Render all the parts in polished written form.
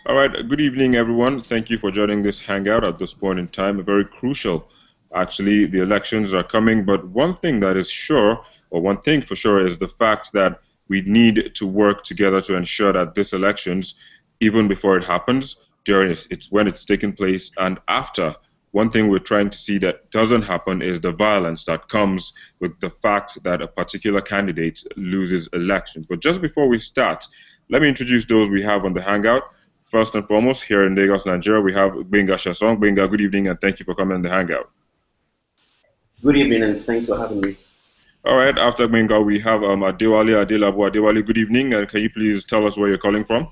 All right, good evening, everyone. Thank you for joining this hangout at this point in time. Very crucial. Actually, the elections are coming, but one thing that is sure, or one thing for sure, is the fact that we need to work together to ensure that this elections, even before it happens, during it's when it's taking place, and after. One thing we're trying to see that doesn't happen is the violence that comes with the fact that a particular candidate loses elections. But just before we start, let me introduce those we have on the hangout. First and foremost, here in Lagos, Nigeria, we have Benga Shasong. Benga, good evening, and thank you for coming on the hangout. Good evening, and thanks for having me. All right, after Benga, we have Adewale Adelabu. Adewale, good evening, and can you please tell us where you're calling from?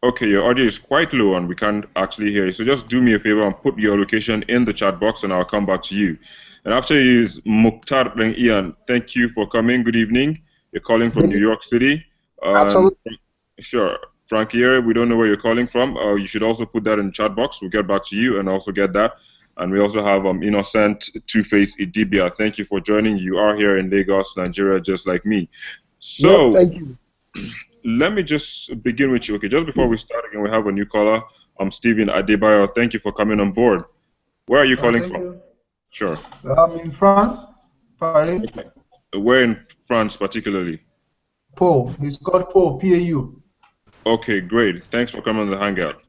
Okay, your audio is quite low and we can't actually hear you. So just do me a favor and put your location in the chat box and I'll come back to you. And after you is Mukhtar Ian. Thank you for coming. Good evening. You're calling from New York City. Absolutely. Sure. Frankie, we don't know where you're calling from. You should also put that in the chat box. We'll get back to you and also get that. And we also have Innocent Two-Face Idibia. Thank you for joining. You are here in Lagos, Nigeria, just like me. So, thank you. Let me just begin with you. Okay, just before we start again, we have a new caller. I'm Stephen Adebayo. Thank you for coming on board. Where are you calling from? You. Sure. I'm in France, Paris. Okay. Where in France particularly? Pau. It's called Pau, P-A-U. Okay, great. Thanks for coming on the hangout.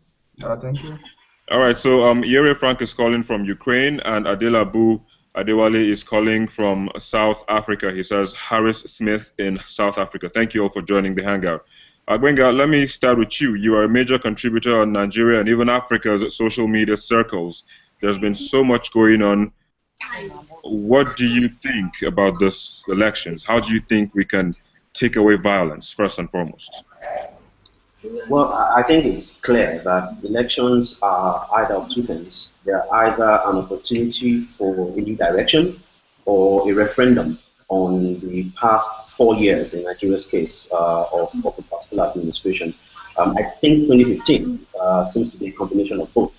Thank you. All right, so Yere Frank is calling from Ukraine, and Adelabu Adewale is calling from South Africa. He says Harris Smith in South Africa. Thank you all for joining the hangout. Gwenga, let me start with you. You are a major contributor on Nigeria and even Africa's social media circles. There's been so much going on. What do you think about this elections? How do you think we can take away violence, first and foremost? Well, I think it's clear that elections are either of two things. They're either an opportunity for a new direction or a referendum on the past 4 years, in Nigeria's case, of a particular administration. I think 2015 seems to be a combination of both.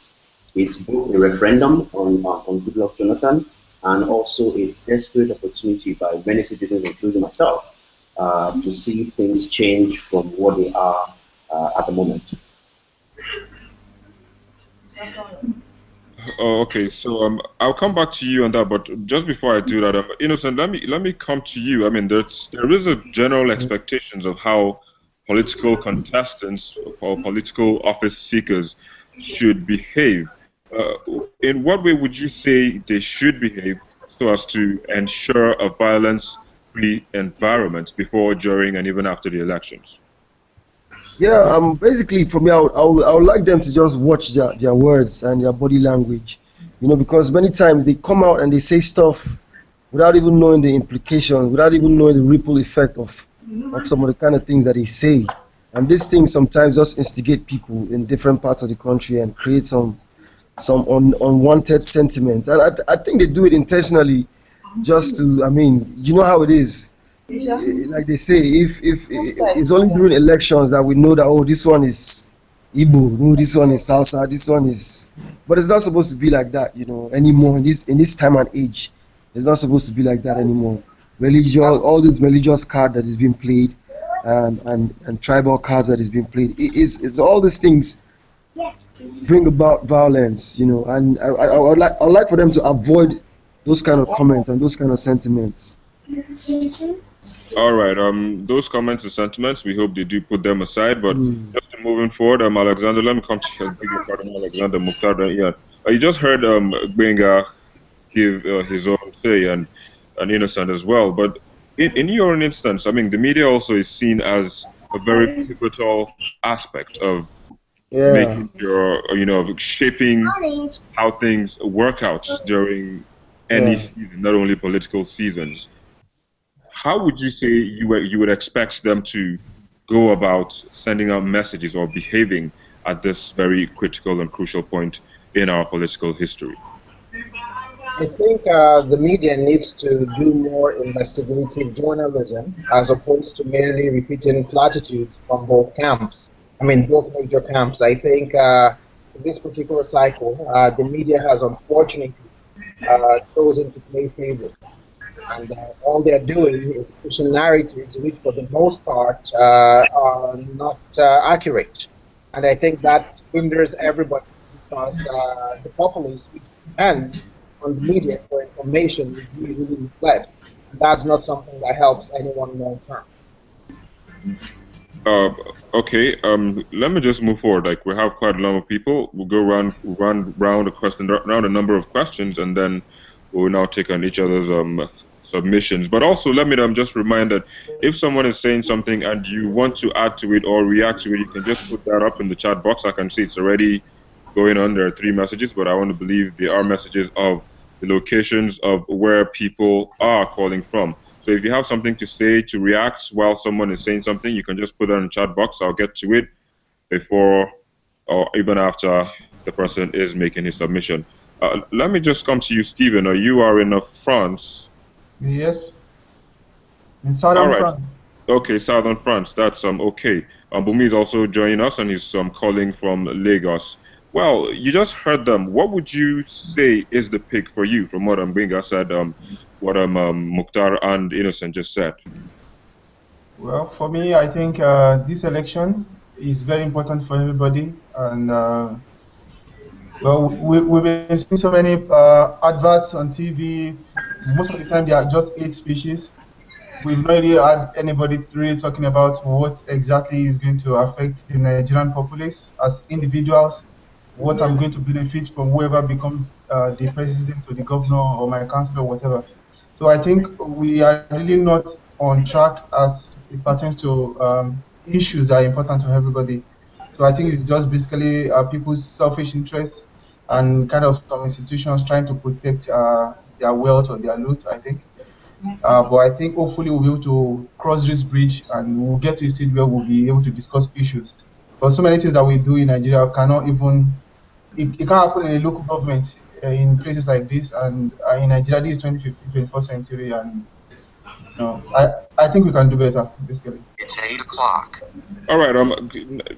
It's both a referendum on Goodluck Jonathan and also a desperate opportunity by many citizens, including myself, to see things change from what they are at the moment. Oh, okay. So I'll come back to you on that, but just before I do that, Innocent, let me come to you. I mean, there is a general expectations of how political contestants or political office seekers should behave. In what way would you say they should behave so as to ensure a violence-free environment before, during, and even after the elections? Yeah, basically for me, I would like them to just watch their words and their body language, because many times they come out and they say stuff without even knowing the implications, without even knowing the ripple effect of some of the kind of things that they say. And these things sometimes just instigate people in different parts of the country and create some unwanted sentiments. And I think they do it intentionally just to, I mean, you know how it is. Like they say, if it's only during elections that we know that, oh, this one is Igbo, no, this one is Salsa, this one is, but it's not supposed to be like that, anymore in this time and age. It's not supposed to be like that anymore. All these religious cards that is being played, and tribal cards that is being played, it's all these things bring about violence, and I would like for them to avoid those kind of comments and those kind of sentiments. All right. Those comments and sentiments, we hope they do put them aside. But just moving forward, Alexander, let me come to you. Big part of Alexander Mukhtar. Yeah, you just heard Benga give his own say and Innocent as well. But in your own instance, I mean, the media also is seen as a very pivotal aspect of making your, shaping how things work out during any season, not only political seasons. How would you say you would expect them to go about sending out messages or behaving at this very critical and crucial point in our political history? I think the media needs to do more investigative journalism as opposed to merely repeating platitudes from both camps. I mean, both major camps. I think this particular cycle, the media has unfortunately chosen to play favorites. and all they're doing is pushing narratives which, for the most part, are not accurate. And I think that hinders everybody because the populace, which depends on the media for information, is really, really misled. And that's not something that helps anyone long term. Uh, okay. Let me just move forward. Like we have quite a lot of people. We'll go round a question, round a number of questions, and then we'll now take on each other's submissions. But also, let me just remind that if someone is saying something and you want to add to it or react to it, you can just put that up in the chat box. I can see it's already going on. There are 3 messages, but I want to believe they are messages of the locations of where people are calling from. So if you have something to say, to react while someone is saying something, you can just put that in the chat box. I'll get to it before or even after the person is making his submission. Let me just come to you, Stephen. You are in France. Yes, in All southern right. France. Okay, southern France. That's okay. Bumi is also joining us, and he's calling from Lagos. Well, you just heard them. What would you say is the pick for you from what Benga said, what Mukhtar and Innocent just said? Well, for me, I think this election is very important for everybody, and well, we've been seeing so many adverts on TV. Most of the time, they are just hate speeches. We've not really had anybody really talking about what exactly is going to affect the Nigerian populace as individuals, what I'm going to benefit from whoever becomes the president or the governor or my councillor or whatever. So I think we are really not on track as it pertains to issues that are important to everybody. So I think it's just basically people's selfish interests and kind of some institutions trying to protect their wealth or their loot, I think. But I think hopefully we'll be able to cross this bridge and we'll get to a stage where we'll be able to discuss issues. Because so many things that we do in Nigeria cannot even, it can't happen in a local government in places like this. And in Nigeria, this is 2015, 21st century. And I think we can do better, basically. It's 8 o'clock. All right.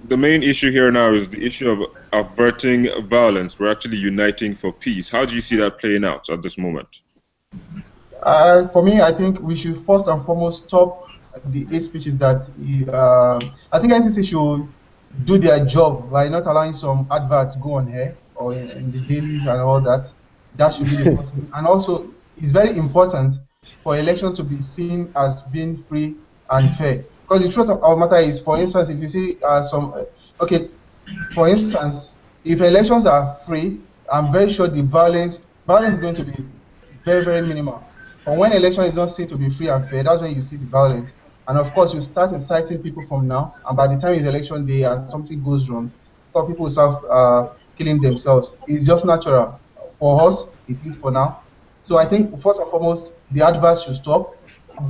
The main issue here now is the issue of averting violence. We're actually uniting for peace. How do you see that playing out at this moment? For me, I think we should first and foremost stop the hate speeches that I think NCC should do their job by not allowing some adverts go on here or in the dailies and all that. That should be the first thing. And also, it's very important for elections to be seen as being free and fair. Because the truth of our matter is, for instance, if you see okay, for instance, if elections are free, I'm very sure the violence is going to be very, very minimal. But when election is not seen to be free and fair, that's when you see the violence. And of course, you start inciting people from now, and by the time it's election day and something goes wrong, so people will start killing themselves. It's just natural. For us, it is for now. So I think first and foremost, the adverts should stop.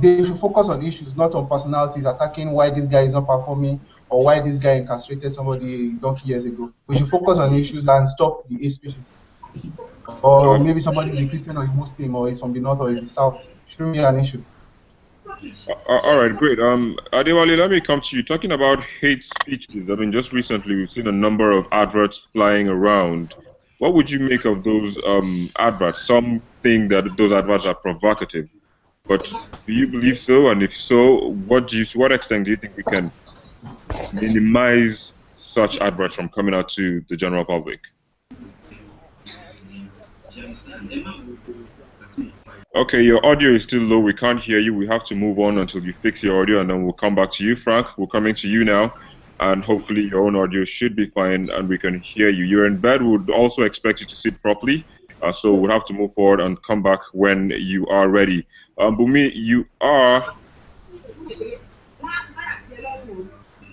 They should focus on issues, not on personalities, attacking why this guy is not performing or why this guy incarcerated somebody donkey years ago. We should focus on issues and stop the hate speeches. Or maybe somebody is a Christian or a Muslim or is from the north or is the south. Shouldn't be an issue. All right, great. Adewale, let me come to you. Talking about hate speeches, I mean, just recently we've seen a number of adverts flying around. What would you make of those adverts? Some think that those adverts are provocative, but do you believe so? And if so, to what extent do you think we can minimize such adverts from coming out to the general public? Okay, your audio is still low. We can't hear you. We have to move on until you fix your audio, and then we'll come back to you. Frank, we're coming to you now, and hopefully your own audio should be fine, and we can hear you. You're in bed. We would also expect you to sit properly, so we'll have to move forward and come back when you are ready. Bumi,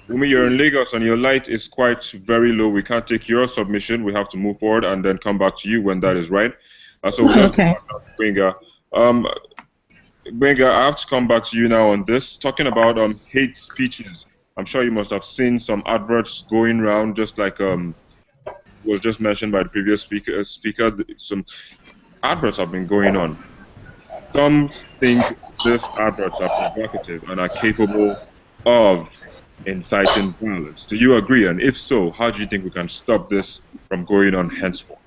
you're in Lagos, and your light is quite very low. We can't take your submission. We have to move forward and then come back to you when that is right. So we'll just go back to Benga. Benga, I have to come back to you now on this. Talking about hate speeches, I'm sure you must have seen some adverts going around, just like was just mentioned by the previous speaker. Some adverts have been going on. Some think these adverts are provocative and are capable of inciting violence. Do you agree? And if so, how do you think we can stop this from going on henceforth?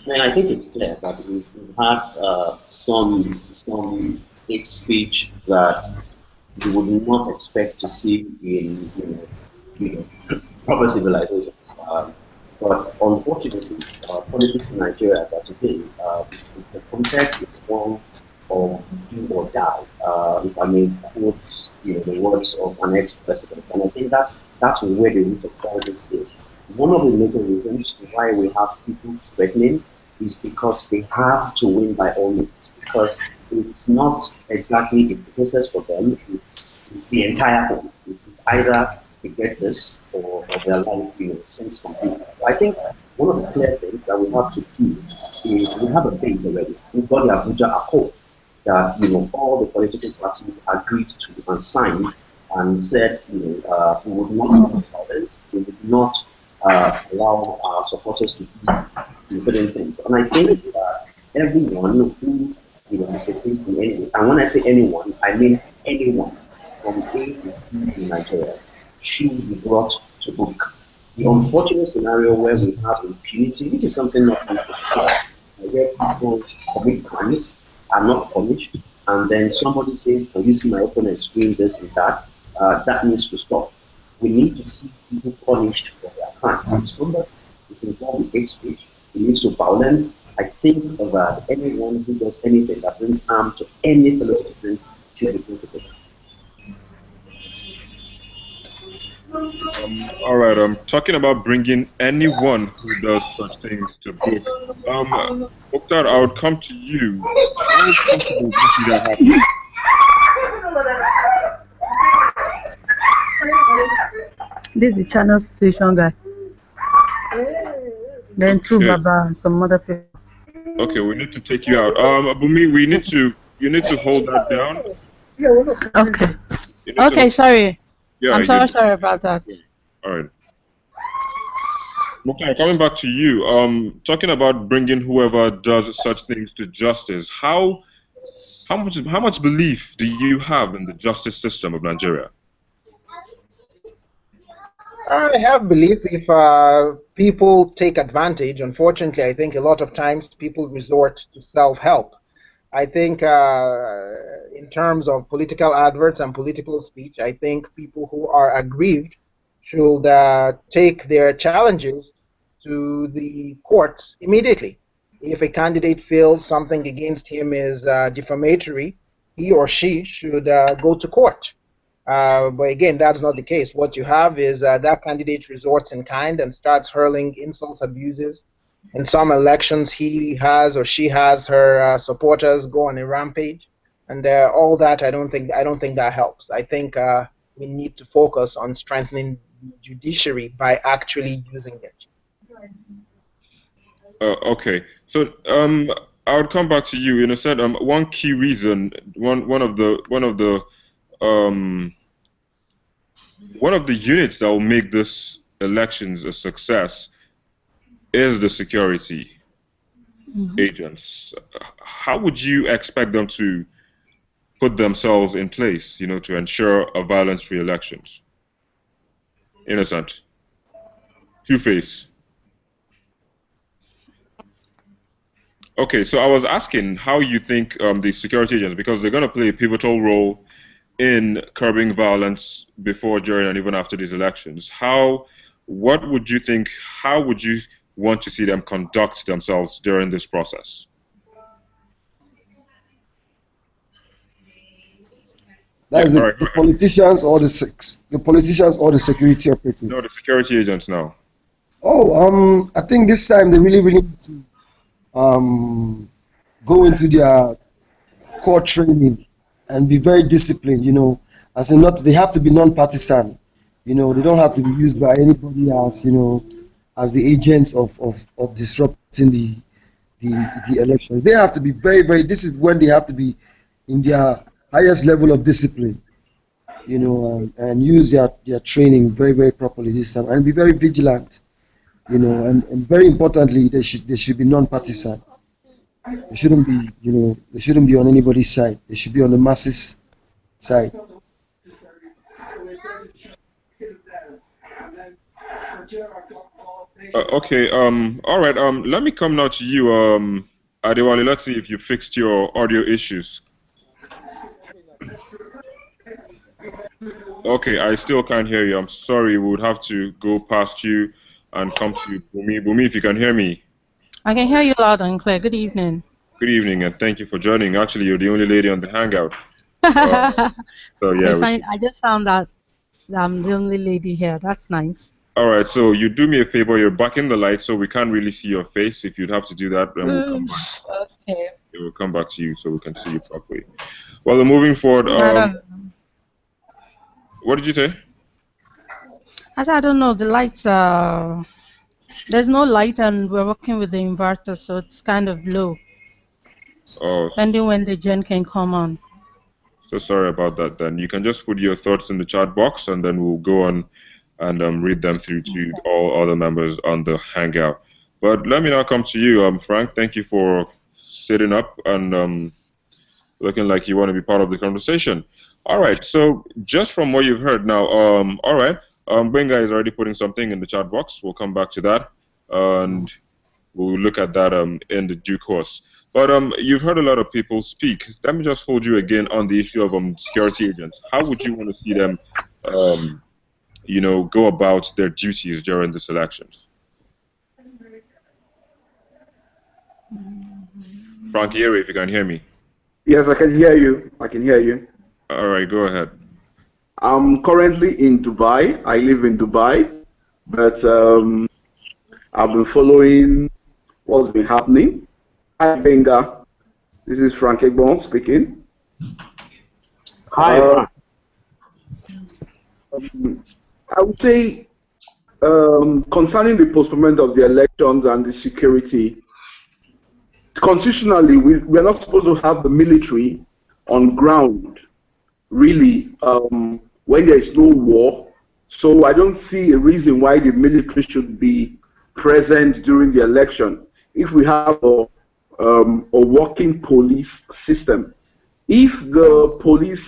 And I think it's clear that we've had some hate speech that you would not expect to see in proper civilizations. But unfortunately, politics in Nigeria as of today, the context is one of do or die. If I may quote the words of an ex-president, and I think that's where the root of all this is. One of the major reasons why we have people threatening is because they have to win by all means. Because it's not exactly a process for them; it's the entire thing. It's either they get this or their life, sinks completely. I think one of the clear things that we have to do is we have a base already. We've got the Abuja Accord that all the political parties agreed to and signed and said we would not allow violence, we would not allow our supporters to do certain things. And I think that everyone who disagrees in any way, and when I say anyone, I mean anyone from A to B in Nigeria should be brought to book. The unfortunate scenario where we have impunity, which is something not new to Nigeria, where people commit crimes are not punished, and then somebody says, "Can you see my opponents doing this and that?" That needs to stop. We need to see people punished for their crimes. If somebody is involved in hate speech, it leads to violence. I think that anyone who does anything that brings harm to any fellow citizen should be put to death. All right. Talking about bringing anyone who does such things to book. Mukhtar, I would come to you. How possible do you see that happening? This is the channel station guy. Then two Okay. Baba and some other people. Okay, we need to take you out. Bumi, you need to hold that down. Okay. You need to Okay, sorry. Yeah, I'm so sorry about that. All right. Mukhtar, coming back to you. Talking about bringing whoever does such things to justice. How much belief do you have in the justice system of Nigeria? I have belief if people take advantage. Unfortunately, I think a lot of times people resort to self-help. I think in terms of political adverts and political speech, I think people who are aggrieved should take their challenges to the courts immediately. If a candidate feels something against him is defamatory, he or she should go to court. But again, that's not the case. What you have is that candidate resorts in kind and starts hurling insults, abuses. In some elections, he has or she has her supporters go on a rampage, and all that. I don't think that helps. I think we need to focus on strengthening the judiciary by actually using it. Okay, so I would come back to you in a sense. One key reason, one of the units that will make this elections a success is the security agents. How would you expect them to put themselves in place, to ensure a violence-free elections? Innocent. Two-Face. Okay, so I was asking how you think the security agents, because they're going to play a pivotal role in curbing violence before, during, and even after these elections. What would you think, how would you want to see them conduct themselves during this process? That's the politicians or the politicians or the security operatives? No, the security agents now. Oh, I think this time they really need to go into their core training and be very disciplined, as in they have to be non-partisan, they don't have to be used by anybody else, as the agents of disrupting the elections. They have to be very, very, this is when they have to be in their highest level of discipline, and use their training very, very properly this time and be very vigilant, and very importantly, they should be non-partisan. They shouldn't be, they shouldn't be on anybody's side. They should be on the masses' side. Okay. All right. Let me come now to you. Adewale, let's see if you fixed your audio issues. Okay, I still can't hear you. I'm sorry. We would have to go past you and come to Bumi. Bumi, if you can hear me. I can hear you loud and clear. Good evening. Good evening, and thank you for joining. Actually, you're the only lady on the Hangout. So yeah, I just found out that I'm the only lady here. That's nice. All right. So you do me a favor. You're back in the light, so we can't really see your face. If you'd have to do that, then we'll come back. Okay. We'll come back to you so we can see you properly. Well, moving forward. What did you say? I said I don't know. The lights there's no light, and we're working with the inverter, so it's kind of low. Oh, Depending when the gen can come on. so sorry about that. Then you can just put your thoughts in the chat box, and then we'll go on and read them through to all other members on the Hangout. But let me now come to you, Frank. Thank you for sitting up and looking like you want to be part of the conversation. All right. So just from what you've heard now, all right. Benga is already putting something in the chat box. We'll come back to that, and we'll look at that in the due course. But you've heard a lot of people speak. Let me just hold you again on the issue of security agents. How would you want to see them, go about their duties during these elections? Frank, if you can hear me. Yes, I can hear you. I can hear you. All right, go ahead. I'm currently in Dubai. I live in Dubai, but I've been following what's been happening. Hi, Benga. This is Frank Egbon speaking. Hi, Frank. I would say concerning the postponement of the elections and the security, constitutionally, we're not supposed to have the military on ground, really, when there is no war. So I don't see a reason why the military should be present during the election. If we have a working police system, if the police,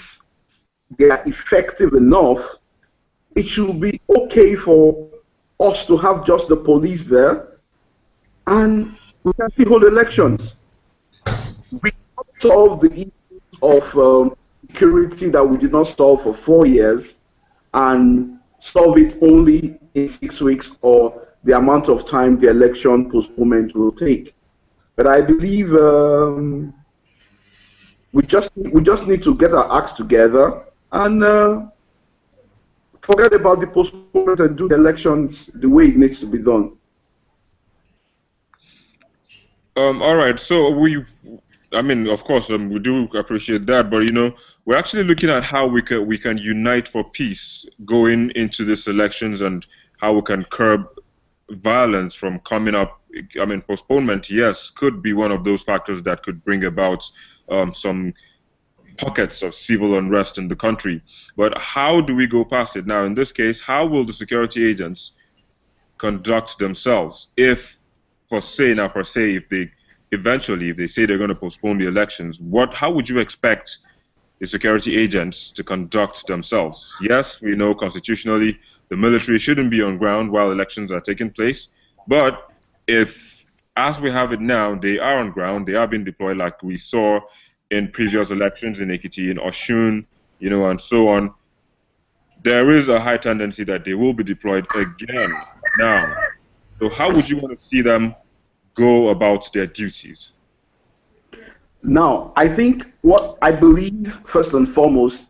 they are effective enough, it should be okay for us to have just the police there, and we can still hold elections. We cannot solve the issues of security that we did not solve for 4 years and solve it only in 6 weeks or the amount of time the election postponement will take. But I believe we just need to get our acts together and forget about the postponement and do the elections the way it needs to be done. All right. So of course, we do appreciate that, but we're actually looking at how we can unite for peace going into these elections and how we can curb violence from coming up. Postponement, yes, could be one of those factors that could bring about some pockets of civil unrest in the country. But how do we go past it? Now, in this case, how will the security agents conduct themselves if if they say they're going to postpone the elections, how would you expect the security agents to conduct themselves? Yes, we know constitutionally the military shouldn't be on ground while elections are taking place, but if, as we have it now, they are on ground, they are being deployed like we saw in previous elections in Ekiti, in Oshun, and so on, there is a high tendency that they will be deployed again now. So how would you want to see them go about their duties? Now, I think what I believe, first and foremost,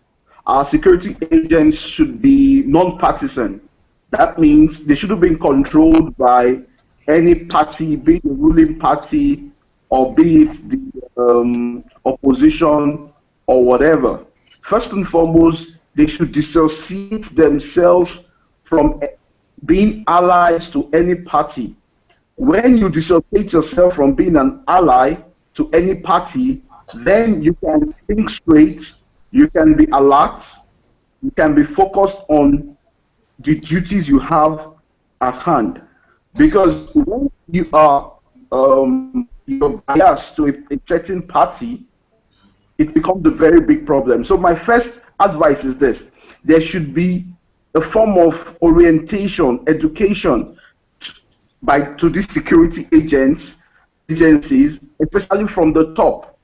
our security agents should be non-partisan. That means they shouldn't be controlled by any party, be it the ruling party or be it the opposition or whatever. First and foremost, they should dissociate themselves from being allies to any party. When you dissociate yourself from being an ally to any party, then you can think straight, you can be alert, you can be focused on the duties you have at hand. Because when you are you're biased to a certain party, it becomes a very big problem. So my first advice is this: there should be a form of orientation, education to these security agencies, especially from the top,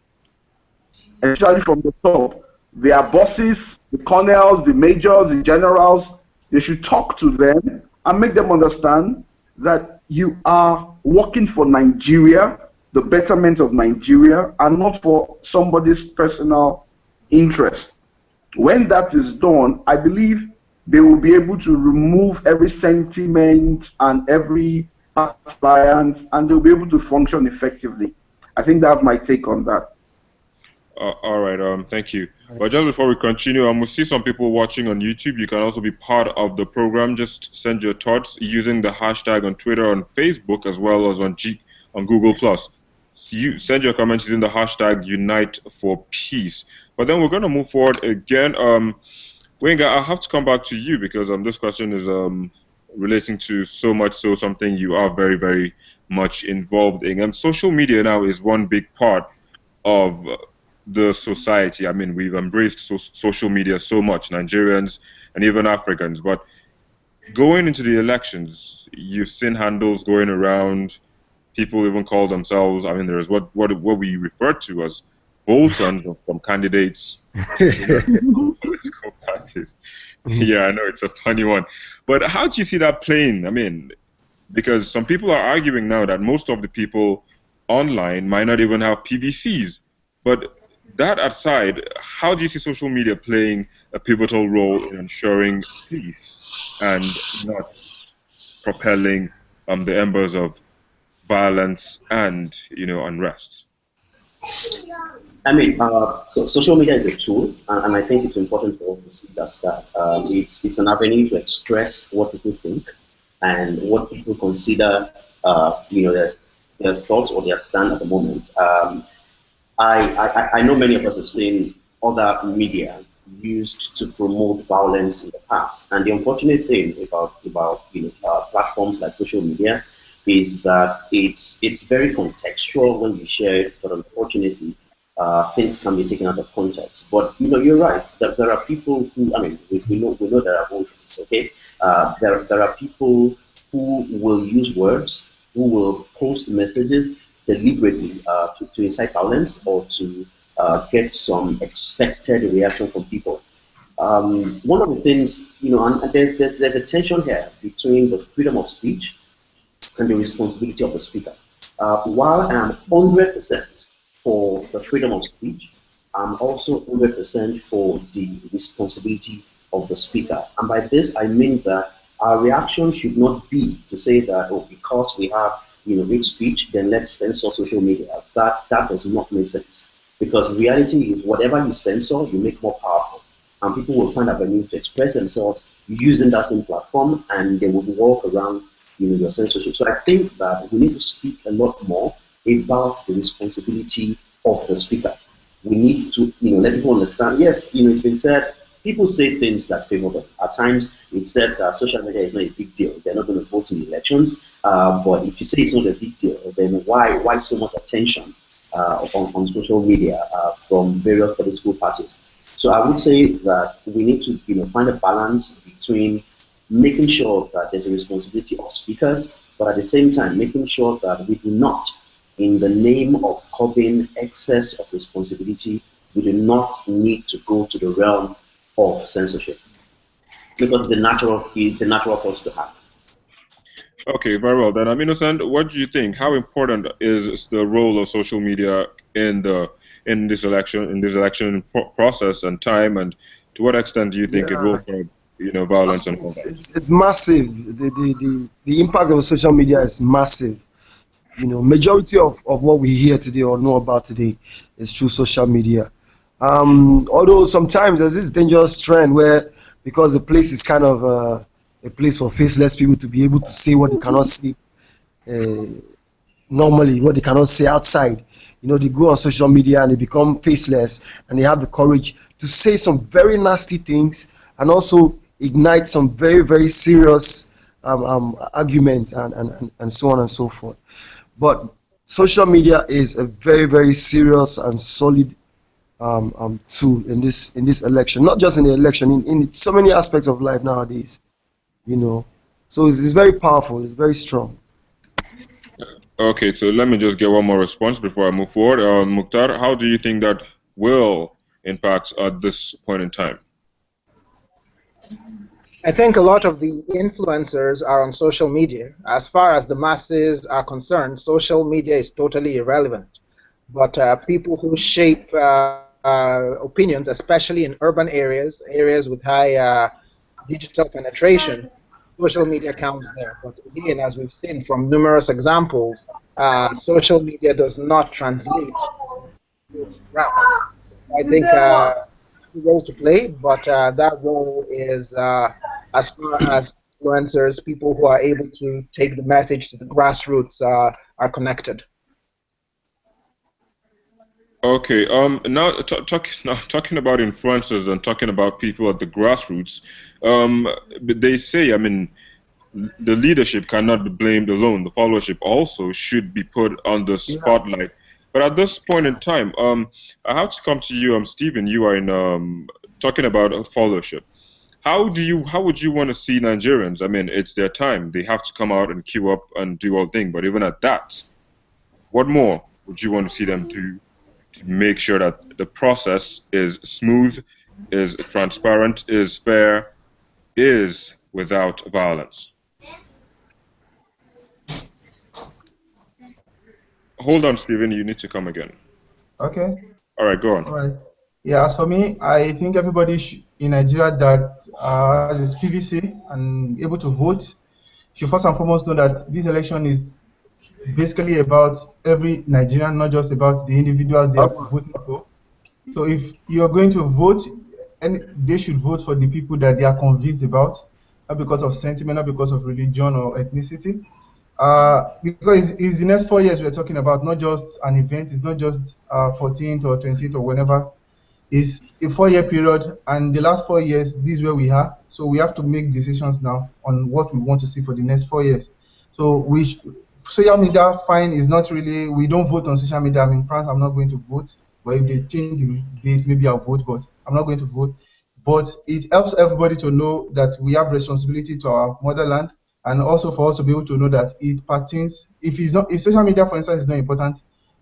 their bosses, the colonels, the majors, the generals. They should talk to them and make them understand that you are working for Nigeria, the betterment of Nigeria, and not for somebody's personal interest. When that is done, I believe they will be able to remove every sentiment and every alliance, and they'll be able to function effectively. I think that's my take on that. All right. Thank you. But just before we continue, we'll see some people watching on YouTube. You can also be part of the program. Just send your thoughts using the hashtag on Twitter, on Facebook, as well as on Google Plus. So you send your comments using the hashtag Unite4Peace. But then we're going to move forward again. Wenga, I have to come back to you because this question is relating to so much so something you are very, very much involved in. And social media now is one big part of the society. I mean, we've embraced social media so much, Nigerians and even Africans. But going into the elections, you've seen handles going around. People even call themselves, I mean, there's what we refer to as Boltons of some candidates in political parties. Yeah, I know it's a funny one. But how do you see that playing? I mean, because some people are arguing now that most of the people online might not even have PVCs. But that aside, how do you see social media playing a pivotal role in ensuring peace and not propelling the embers of violence and unrest? I mean, so social media is a tool, and I think it's important for us to see that it's an avenue to express what people think and what people consider, their thoughts or their stand at the moment. I know many of us have seen other media used to promote violence in the past, and the unfortunate thing about platforms like social media is that it's very contextual when you share it, but unfortunately, things can be taken out of context. But you're right. That there are people who, I mean, we know there are voters. Okay, there are people who will use words, who will post messages deliberately to incite violence or to get some expected reaction from people. One of the things, and there's a tension here between the freedom of speech and the responsibility of the speaker. While I am 100% for the freedom of speech, I'm also 100% for the responsibility of the speaker. And by this, I mean that our reaction should not be to say that, oh, because we have hate speech, then let's censor social media. That does not make sense. Because reality is whatever you censor, you make more powerful. And people will find avenues to express themselves using that same platform, and they will walk around your censorship. So I think that we need to speak a lot more about the responsibility of the speaker. We need to let people understand, yes, it's been said, people say things that favor them. At times, it's said that social media is not a big deal. They're not going to vote in the elections. But if you say it's not a big deal, then why so much attention on social media from various political parties? So I would say that we need to find a balance between making sure that there's a responsibility of speakers, but at the same time making sure that we do not, in the name of curbing excess of responsibility, we do not need to go to the realm of censorship, because it's a natural force to have. Okay, very well then. I'm Innocent. What do you think? How important is the role of social media in this election process and time, and to what extent do you think it will curb violence and all that? It's massive. The impact of social media is massive. Majority of what we hear today or know about today is through social media. Although sometimes there's this dangerous trend where, because the place is kind of a place for faceless people to be able to say what they cannot say normally, what they cannot say outside. They go on social media and they become faceless, and they have the courage to say some very nasty things and also ignite some very, very serious arguments and so on and so forth. But social media is a very, very serious and solid tool in this election, not just in the election, in so many aspects of life nowadays. So it's very powerful, it's very strong. Okay, so let me just get one more response before I move forward. Mukhtar, how do you think that will impact at this point in time? I think a lot of the influencers are on social media. As far as the masses are concerned, social media is totally irrelevant. But people who shape opinions, especially in urban areas, areas with high digital penetration, social media counts there. But again, as we've seen from numerous examples, social media does not translate to the ground. I think role to play, but that role is as far as influencers, people who are able to take the message to the grassroots are connected. Okay, now talking about influencers and talking about people at the grassroots, they say, I mean, the leadership cannot be blamed alone. The followership also should be put on the Yeah. spotlight. But at this point in time, I have to come to you, Stephen. You are in talking about followership. How would you want to see Nigerians? I mean, it's their time. They have to come out and queue up and do all thing. But even at that, what more would you want to see them do to make sure that the process is smooth, is transparent, is fair, is without violence? Hold on, Stephen. You need to come again. Okay. All right, go on. All right. Yeah, as for me, I think everybody in Nigeria that has his PVC and able to vote should first and foremost know that this election is basically about every Nigerian, not just about the individuals they are voting for. So if you're going to vote, and they should vote for the people that they are convinced about, not because of sentiment, not because of religion or ethnicity. Because it's the next 4 years we're talking about, not just an event. It's not just 14th or 20th or whenever. It's a 4 year period, and the last 4 years, this is where we are. So we have to make decisions now on what we want to see for the next 4 years. So social media fine is not really, we don't vote on social media. I'm in France, I'm not going to vote. But if they change the date, maybe I'll vote, but I'm not going to vote. But it helps everybody to know that we have responsibility to our motherland, and also for us to be able to know that it pertains. If social media, for instance, is not important,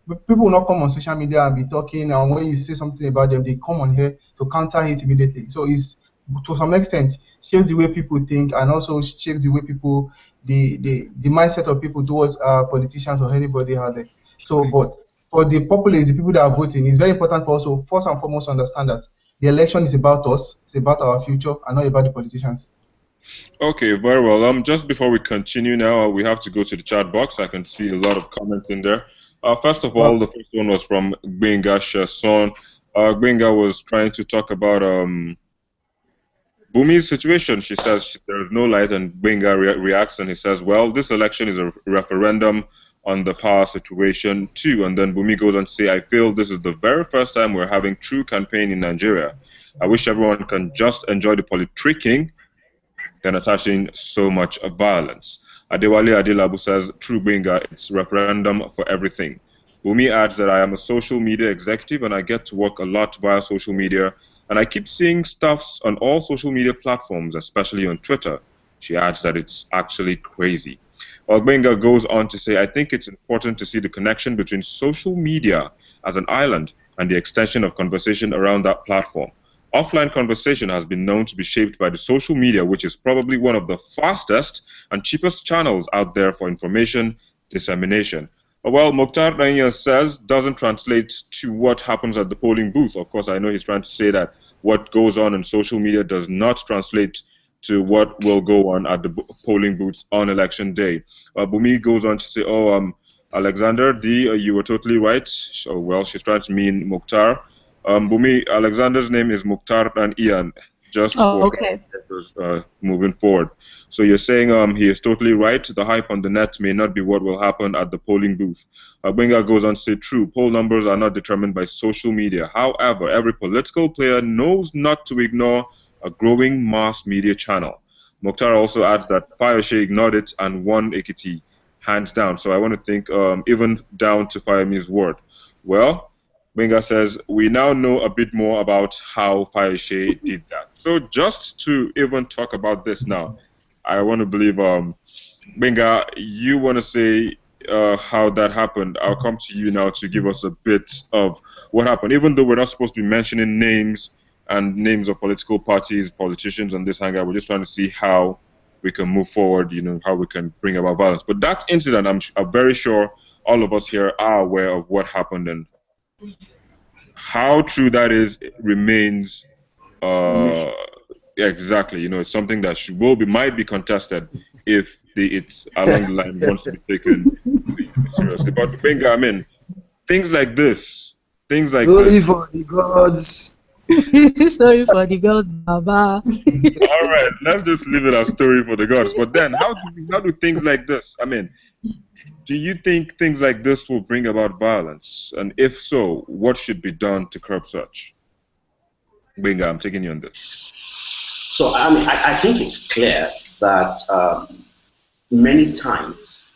people will not come on social media and be talking, and when you say something about them, they come on here to counter it immediately. So it's, to some extent, shapes the way people think, and also shapes the way people, the mindset of people towards politicians or anybody out there. So, but for the populace, the people that are voting, it's very important for us to first and foremost understand that the election is about us, it's about our future, and not about the politicians. Okay, very well. Just before we continue now, we have to go to the chat box. I can see a lot of comments in there. First of all, the first one was from Gbenga Sheson. Gbenga was trying to talk about Bumi's situation. She says there is no light, and Gbenga reacts and he says, well, this election is a referendum on the power situation too. And then Bumi goes on to say, I feel this is the very first time we're having true campaign in Nigeria. I wish everyone can just enjoy the politicking than attaching so much violence. Adewale Adelabu says, true Gbenga, it's referendum for everything. Bumi adds that I am a social media executive and I get to work a lot via social media, and I keep seeing stuffs on all social media platforms, especially on Twitter. She adds that it's actually crazy. Gbenga goes on to say, I think it's important to see the connection between social media as an island and the extension of conversation around that platform. Offline conversation has been known to be shaped by the social media, which is probably one of the fastest and cheapest channels out there for information dissemination. Well, Mokhtar Danya says doesn't translate to what happens at the polling booth. Of course, I know he's trying to say that what goes on social media does not translate to what will go on at the polling booths on election day. Bumi goes on to say, Alexander D, you were totally right. So, well, she's trying to mean Mokhtar. Bumi, Alexander's name is Mukhtar and Ian, just for purpose, moving forward. So you're saying he is totally right. The hype on the net may not be what will happen at the polling booth. Benga goes on to say, true, poll numbers are not determined by social media. However, every political player knows not to ignore a growing mass media channel. Mukhtar also adds that Fayoshe ignored it and won Ekiti, hands down. So I want to think even down to Fayemi's word. Well, Benga says, we now know a bit more about how Fayoshe did that. So just to even talk about this now, I want to believe, Benga, you want to say how that happened, I'll come to you now to give us a bit of what happened. Even though we're not supposed to be mentioning names and names of political parties, politicians on this hangout, we're just trying to see how we can move forward, how we can bring about violence. But that incident, I'm very sure all of us here are aware of what happened, and how true that is remains exactly. It's something that might be contested if it's along the line wants to be taken seriously. But Benga, I mean, things like this. Glory for the gods. Sorry for the girls, Baba. All right, let's just leave it as story for the gods. But then, how do things like this? I mean, do you think things like this will bring about violence? And if so, what should be done to curb such? Benga, I'm taking you on this. So I think it's clear that many times,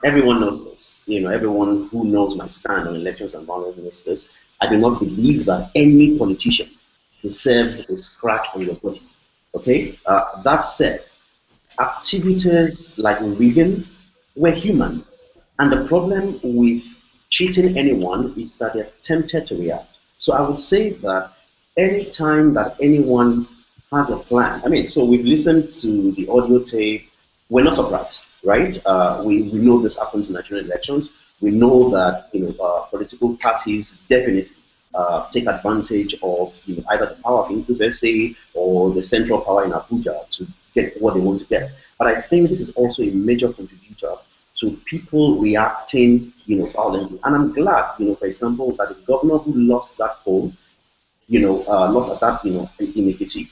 everyone knows this. Everyone who knows my stand on elections and violence knows this. I do not believe that any politician deserves a scratch on your body. Okay. That said, activities like Reagan were human, and the problem with cheating anyone is that they're tempted to react. So I would say that any time that anyone has a plan, so we've listened to the audio tape, we're not surprised, right? We know this happens in Nigerian elections. We know that political parties definitely take advantage of either the power of incumbency or the central power in Abuja to get what they want to get. But I think this is also a major contributor to people reacting, violently. And I'm glad, for example, that the governor who lost that poll, lost at that, iniquity,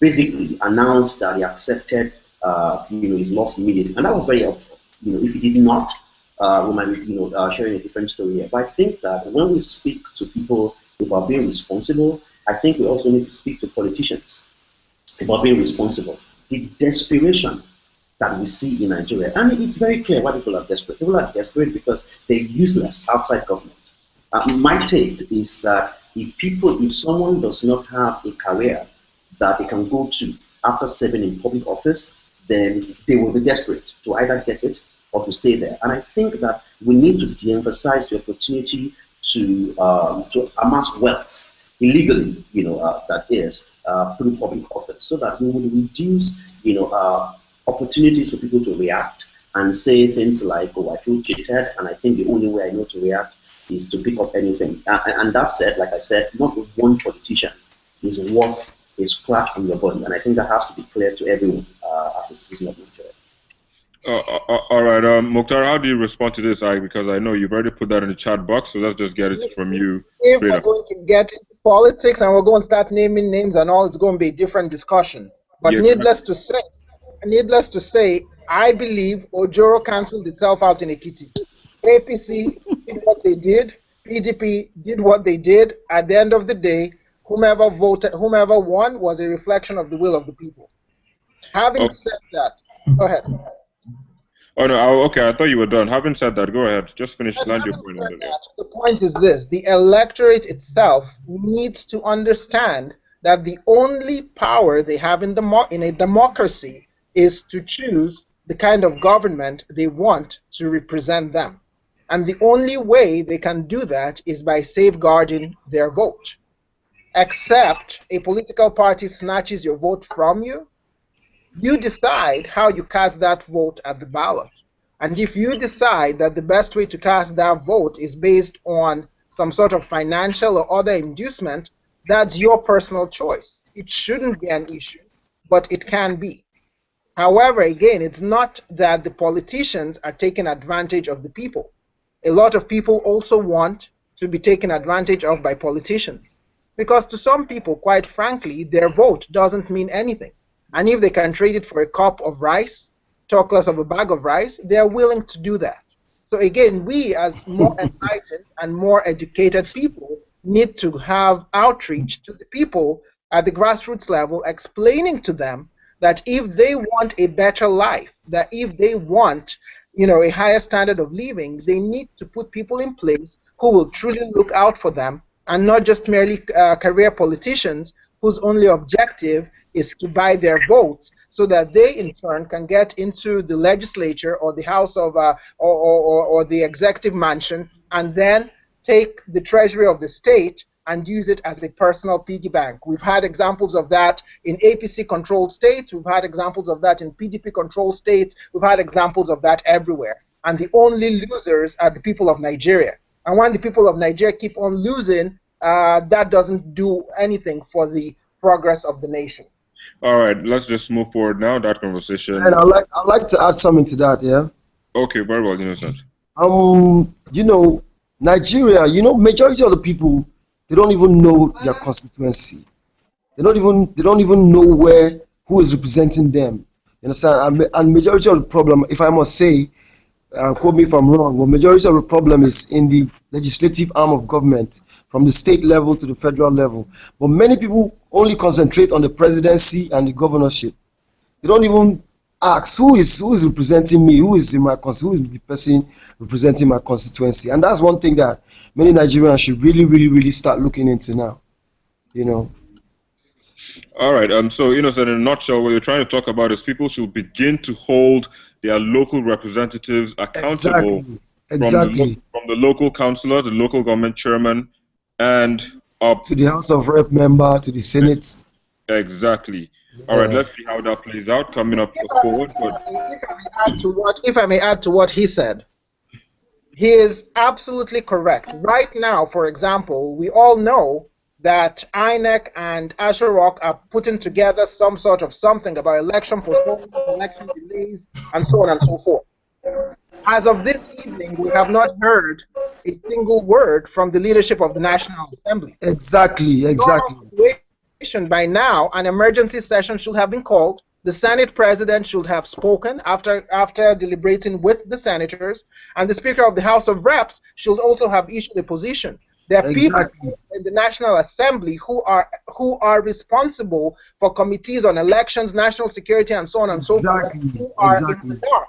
basically announced that he accepted, his loss immediately. And that was very helpful. If he did not, we might be, sharing a different story here. But I think that when we speak to people about being responsible, I think we also need to speak to politicians about being responsible. The desperation that we see in Nigeria, and it's very clear why people are desperate. People are desperate because they're useless outside government. My take is that if someone does not have a career that they can go to after serving in public office, then they will be desperate to either get it or to stay there. And I think that we need to de-emphasize the opportunity to amass wealth illegally, that is, through public office, so that we will reduce, opportunities for people to react and say things like, "Oh, I feel cheated, and I think the only way I know to react is to pick up anything." And that said, like I said, not one politician is worth a scratch on your body, and I think that has to be clear to everyone as a citizen of Nigeria. All right, Mukhtar, how do you respond to this? Because I know you've already put that in the chat box, so let's just get it from you. If we're going to get into politics and we're going to start naming names and all, it's going to be a different discussion. But yeah, needless to say, I believe Ojoro cancelled itself out in Ekiti. APC did what they did. PDP did what they did. At the end of the day, whomever won was a reflection of the will of the people. Having said that, go ahead. Oh no, okay, I thought you were done. Having said that, go ahead. Just finish, land your point on it. The point is this: the electorate itself needs to understand that the only power they have in a democracy is to choose the kind of government they want to represent them. And the only way they can do that is by safeguarding their vote. Except a political party snatches your vote from you, you decide how you cast that vote at the ballot. And if you decide that the best way to cast that vote is based on some sort of financial or other inducement, that's your personal choice. It shouldn't be an issue, but it can be. However, again, it's not that the politicians are taking advantage of the people. A lot of people also want to be taken advantage of by politicians. Because to some people, quite frankly, their vote doesn't mean anything. And if they can trade it for a cup of rice, talk less of a bag of rice, they are willing to do that. So again, we as more enlightened and more educated people need to have outreach to the people at the grassroots level, explaining to them that if they want a better life, that if they want, a higher standard of living, they need to put people in place who will truly look out for them, and not just merely career politicians whose only objective is to buy their votes so that they in turn can get into the legislature or the house of or the executive mansion, and then take the treasury of the state and use it as a personal piggy bank. We've had examples of that in APC-controlled states. We've had examples of that in PDP-controlled states. We've had examples of that everywhere. And the only losers are the people of Nigeria. And when the people of Nigeria keep on losing, that doesn't do anything for the progress of the nation. All right, let's just move forward now. That conversation. And I'd like to add something to that. Yeah. Okay, very well, Innocent. You know, Nigeria. You know, majority of the people, they don't even know their constituency. They don't even know who is representing them. You understand? And majority of the problem, if I must say, quote me if I'm wrong, but majority of the problem is in the legislative arm of government, from the state level to the federal level. But many people only concentrate on the presidency and the governorship. They don't even ask who is representing me, who is the person representing my constituency. And that's one thing that many Nigerians should really start looking into now. You know. All right. So in a nutshell, what you're trying to talk about is people should begin to hold their local representatives accountable. Exactly. From the local councillor, the local government chairman, and up to the House of Rep member, to the Senate. Exactly. Yeah. All right. Let's see how that plays out coming up forward. If I may add to what he said, he is absolutely correct. Right now, for example, we all know that INEC and Asher Rock are putting together some sort of something about election postponement, election delays, and so on and so forth. As of this evening, we have not heard a single word from the leadership of the National Assembly. Exactly. By now, an emergency session should have been called. The Senate President should have spoken after deliberating with the senators, and the Speaker of the House of Reps should also have issued a position. There are people in the National Assembly who are responsible for committees on elections, national security, and so on and so forth, who are in the dark.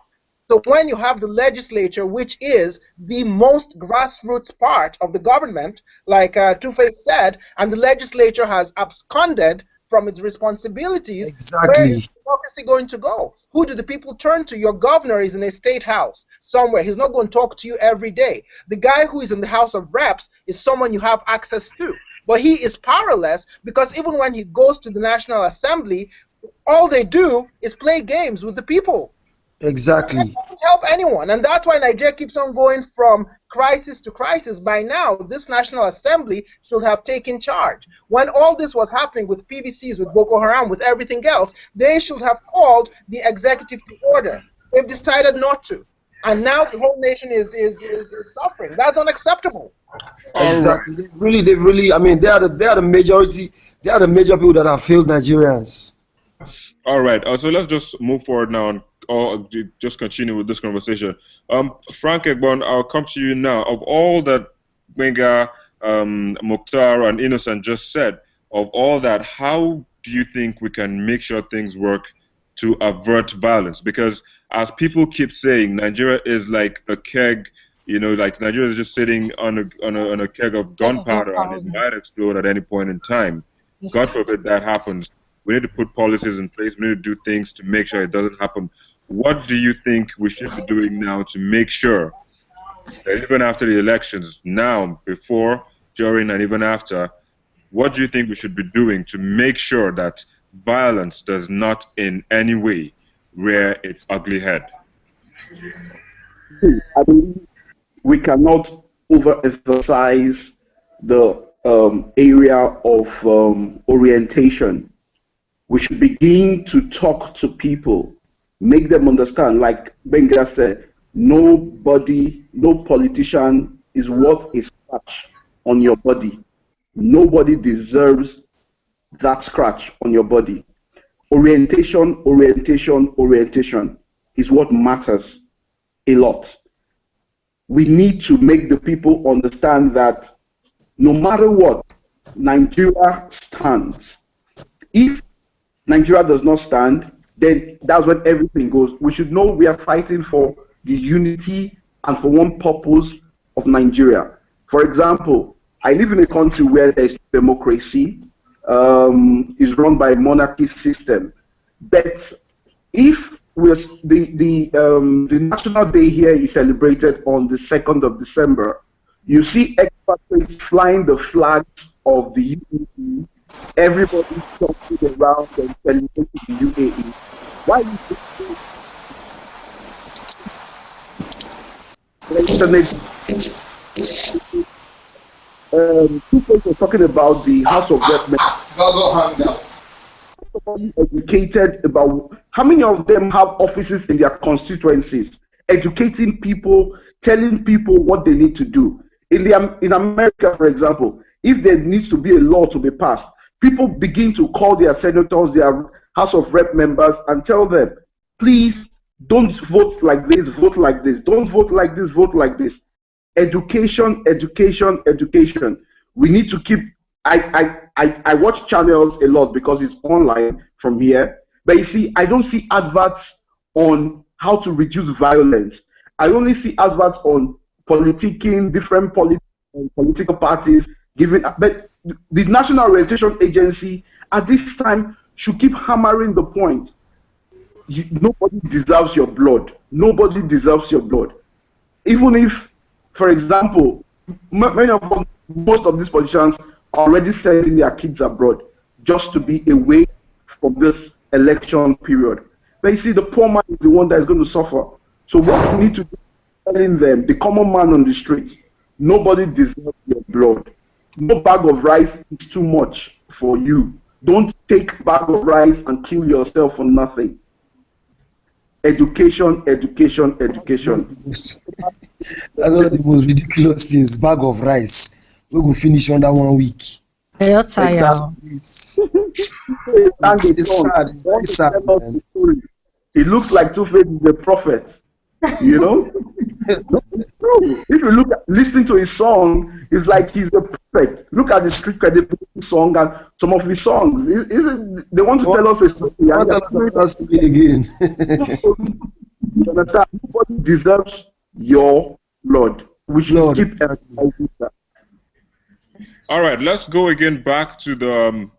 So when you have the legislature, which is the most grassroots part of the government, like Two-Face said, and the legislature has absconded from its responsibilities, where is democracy going to go? Who do the people turn to? Your governor is in a state house somewhere. He's not going to talk to you every day. The guy who is in the House of Reps is someone you have access to. But he is powerless because even when he goes to the National Assembly, all they do is play games with the people. Exactly. It doesn't help anyone. And that's why Nigeria keeps on going from crisis to crisis. By now, this National Assembly should have taken charge. When all this was happening with PVCs, with Boko Haram, with everything else, they should have called the executive to order. They've decided not to. And now the whole nation is suffering. That's unacceptable. Exactly. They really, I mean, they are the majority, they are the major people that have failed Nigerians. All right. So let's just move forward now and just continue with this conversation. Frank Egbon, I'll come to you now. Of all that Benga, Mukhtar, and Innocent just said, of all that, how do you think we can make sure things work to avert violence? Because as people keep saying, Nigeria is like a keg, you know, like Nigeria is just sitting on a keg of gunpowder and it might explode at any point in time. God forbid that happens. We need to put policies in place. We need to do things to make sure it doesn't happen. What do you think we should be doing now to make sure that even after the elections, now, before, during, and even after, what do you think we should be doing to make sure that violence does not in any way rear its ugly head? I believe we cannot overemphasize the area of orientation. We should begin to talk to people, make them understand, like Benga said, nobody, no politician is worth a scratch on your body. Nobody deserves that scratch on your body. Orientation, orientation, orientation is what matters a lot. We need to make the people understand that no matter what, Nigeria stands. If Nigeria does not stand, then that's when everything goes. We should know we are fighting for the unity and for one purpose of Nigeria. For example, I live in a country where there's democracy, is run by monarchy system. But if the National Day here is celebrated on the 2nd of December, you see expatriates flying the flags of the UAE, everybody jumping around and celebrating the UAE. Why is this? People were talking about the House of Representatives. Educated about how many of them have offices in their constituencies, educating people, telling people what they need to do. In America, for example, if there needs to be a law to be passed, people begin to call their senators, their House of Rep members, and tell them, please don't vote like this, vote like this, don't vote like this, vote like this. Education, education, education. We need to keep. I watch channels a lot because it's online from here. But you see, I don't see adverts on how to reduce violence. I only see adverts on politicking, different political parties giving. But the National Registration Agency at this time should keep hammering the point. Nobody deserves your blood. Nobody deserves your blood. Even if, for example, many of us, most of these politicians are already sending their kids abroad just to be away from this election period. But you see, the poor man is the one that is going to suffer. So what we need to do is telling them, the common man on the street, nobody deserves your blood. No bag of rice is too much for you. Don't take bag of rice and kill yourself for nothing. Education, education, education. That's one of the most ridiculous things. Bag of rice. We go finish under 1 week. You're tired. It's sad. It's very sad, man. He looks like Two-Face is the prophet. You know? It's true. If you listen to his song, it's like he's the prophet. Look at the Street Credibility song and some of his songs. They want to tell us a story. What else to be again? Nobody deserves your blood. We should keep emphasizing that. All right, let's go again back to the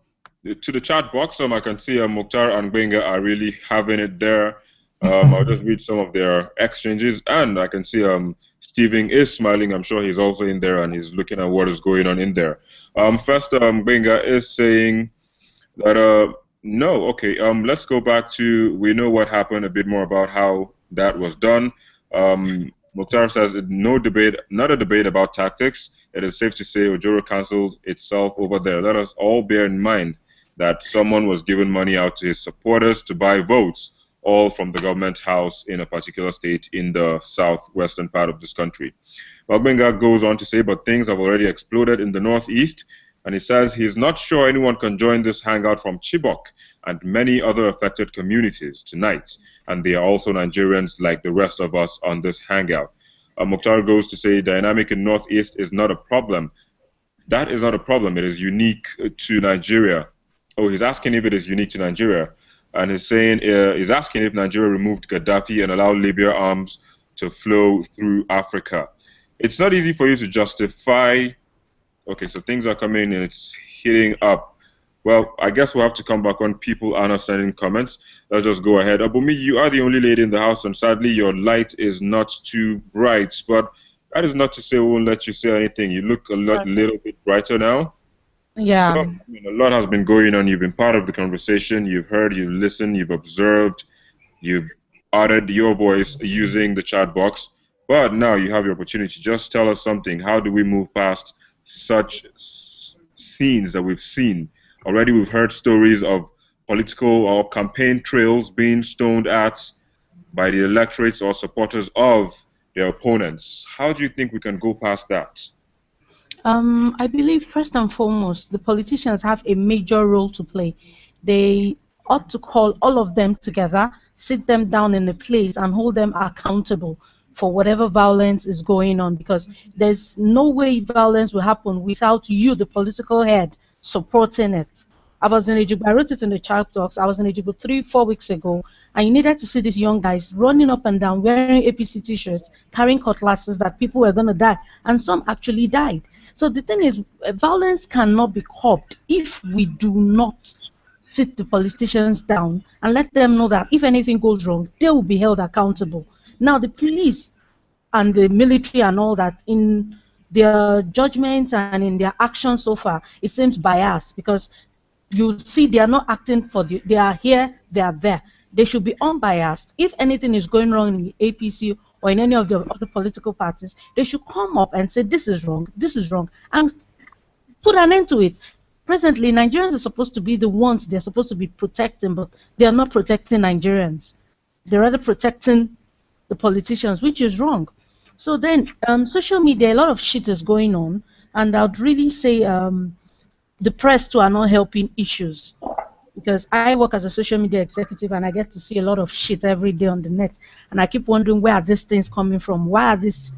chat box. I can see Mukhtar and Benga are really having it there. I'll just read some of their exchanges, and I can see Steven is smiling. I'm sure he's also in there, and he's looking at what is going on in there. First, Benga is saying that no, okay. Let's go back to we know what happened, a bit more about how that was done. Mukhtar says no debate, not a debate about tactics. It is safe to say Ojoro cancelled itself over there. Let us all bear in mind that someone was giving money out to his supporters to buy votes, all from the government house in a particular state in the southwestern part of this country. Bagbenga goes on to say, but things have already exploded in the northeast, and he says he's not sure anyone can join this hangout from Chibok and many other affected communities tonight, and they are also Nigerians like the rest of us on this hangout. Mukhtar goes to say dynamic in northeast is not a problem. That is not a problem. It is unique to Nigeria. Oh, he's asking if it is unique to Nigeria. And he's saying, he's asking if Nigeria removed Gaddafi and allowed Libya arms to flow through Africa. It's not easy for you to justify. Okay, so things are coming and it's hitting up. Well, I guess we'll have to come back on people are not sending comments. Let's just go ahead. Abumi, you are the only lady in the house, and sadly your light is not too bright. But that is not to say we won't let you say anything. You look a little bit brighter now. Yeah. So, a lot has been going on. You've been part of the conversation. You've heard, you've listened, you've observed, you've added your voice using the chat box. But now you have the opportunity. Just tell us something. How do we move past such scenes that we've seen? Already we've heard stories of political or campaign trails being stoned at by the electorates or supporters of their opponents. How do you think we can go past that? I believe first and foremost, the politicians have a major role to play. They ought to call all of them together, sit them down in a place and hold them accountable for whatever violence is going on, because there's no way violence will happen without you, the political head, supporting it. I was in Ejigbo, I wrote it in the chat box. I was in Ejigbo 3-4 weeks ago, and you needed to see these young guys running up and down, wearing APC t-shirts, carrying cutlasses that people were going to die, and some actually died. So the thing is, violence cannot be curbed if we do not sit the politicians down and let them know that if anything goes wrong, they will be held accountable. Now, the police and the military and all that, in their judgments and in their actions so far, it seems biased because you see they are not acting for they are here, they are there. They should be unbiased. If anything is going wrong in the APC or in any of the other political parties, they should come up and say this is wrong, and put an end to it. Presently, Nigerians are supposed to be the ones they're supposed to be protecting, but they are not protecting Nigerians. They're rather protecting the politicians, which is wrong. So then, social media, a lot of shit is going on, and I'd really say the press too are not helping issues, because I work as a social media executive and I get to see a lot of shit every day on the net, and I keep wondering where are these things coming from? Why are these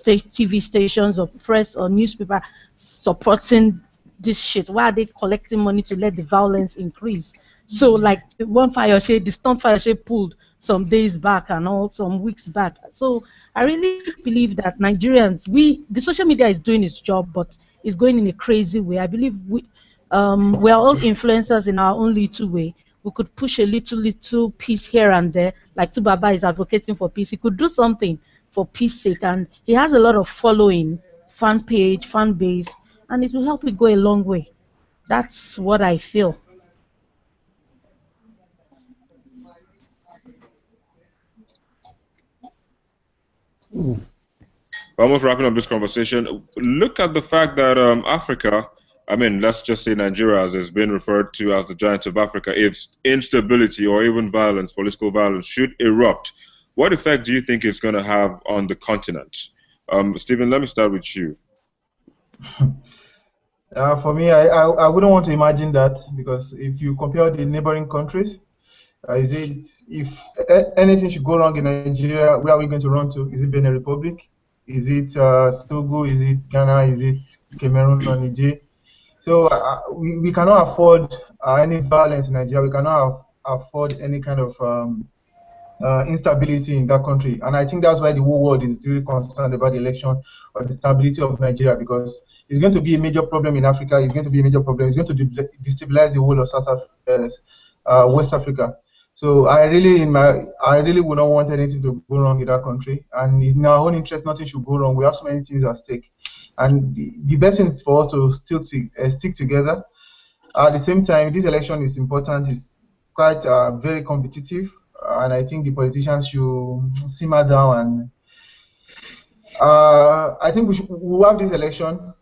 TV stations or press or newspaper supporting this shit? Why are they collecting money to let the violence increase? So like the one fire shade, the stunt fire shade pulled some days back and all some weeks back. So I really believe that Nigerians, the social media is doing its job, but it's going in a crazy way. I believe we're all influencers in our own little way. We could push a little peace here and there, like Tubaba is advocating for peace. He could do something for peace sake, and he has a lot of following, fan page, fan base, and it will help it go a long way. That's what I feel. Mm. Almost wrapping up this conversation, look at the fact that Africa, I mean, let's just say Nigeria, as it's been referred to as the giant of Africa, if instability or even violence, political violence, should erupt, what effect do you think it's going to have on the continent? Stephen, let me start with you. For me, I wouldn't want to imagine that, because if you compare the neighboring countries, is it if anything should go wrong in Nigeria, where are we going to run to? Is it Benin Republic? Is it Togo? Is it Ghana? Is it Cameroon or Niger? So we cannot afford any violence in Nigeria. We cannot afford any kind of instability in that country. And I think that's why the whole world is really concerned about the election or the stability of Nigeria, because it's going to be a major problem in Africa. It's going to be a major problem. It's going to destabilize the whole of West Africa. So I really would not want anything to go wrong in that country. And in our own interest, nothing should go wrong. We have so many things at stake. And the best thing is for us to still stick together. At the same time, this election is important. It's quite very competitive. And I think the politicians should simmer down. And I think we'll have this election,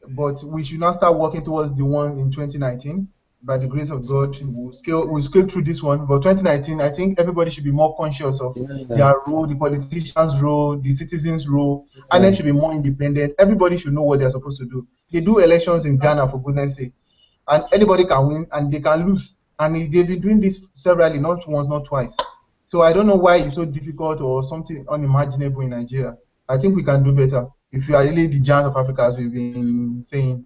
but we should not start working towards the one in 2019. By the grace of God, we'll scale through this one. But 2019, I think everybody should be more conscious of their role, the politicians' role, the citizens' role, and then should be more independent. Everybody should know what they're supposed to do. They do elections in Ghana, for goodness sake, and anybody can win and they can lose. And they've been doing this severally, not once, not twice. So I don't know why it's so difficult or something unimaginable in Nigeria. I think we can do better if we are really the giant of Africa, as we've been saying.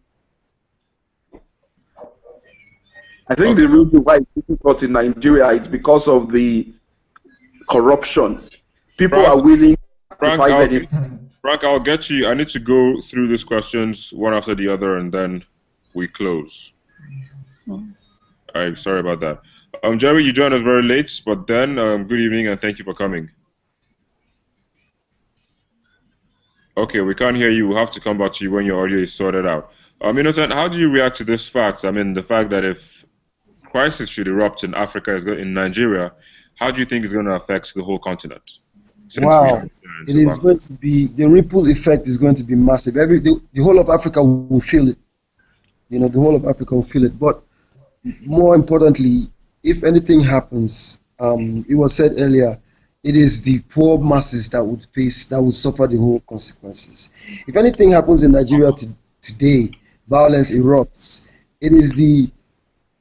I think the reason why it's difficult in Nigeria is because of the corruption. People are willing to Frank, I'll get you. I need to go through these questions one after the other, and then we close. I'm sorry about that. Jerry, you joined us very late, but then good evening and thank you for coming. Okay, we can't hear you. We'll have to come back to you when your audio is sorted out. Innocent, how do you react to this fact? I mean, the fact that if crisis should erupt in Africa, in Nigeria, how do you think it's going to affect the whole continent? Wow, it is going to be, the ripple effect is going to be massive. The whole of Africa will feel it. You know, the whole of Africa will feel it. But more importantly, if anything happens, it was said earlier, it is the poor masses that would suffer the whole consequences. If anything happens in Nigeria today, violence erupts, it is the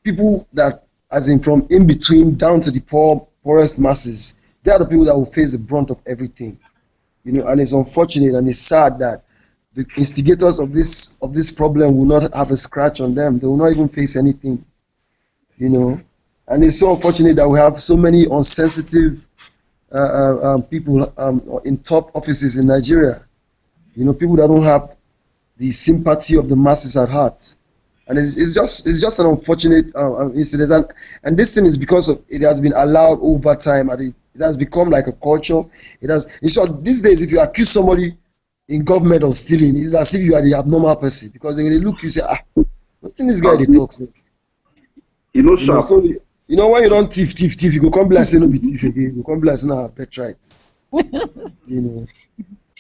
people that, as in from in between down to the poorest masses, they are the people that will face the brunt of everything. You know, and it's unfortunate and it's sad that the instigators of this problem will not have a scratch on them. They will not even face anything. You know, and it's so unfortunate that we have so many unsensitive people in top offices in Nigeria. You know, people that don't have the sympathy of the masses at heart. And it's just an unfortunate incident, and this thing is because of it has been allowed over time, and it has become like a culture. It has, in short, these days, if you accuse somebody in government of stealing, it's as if you are the abnormal person, because they look, you say, what's in this guy they talk so? You know, So when you don't thief, you go come be like say no be thief again, you go come be like say no pet rights.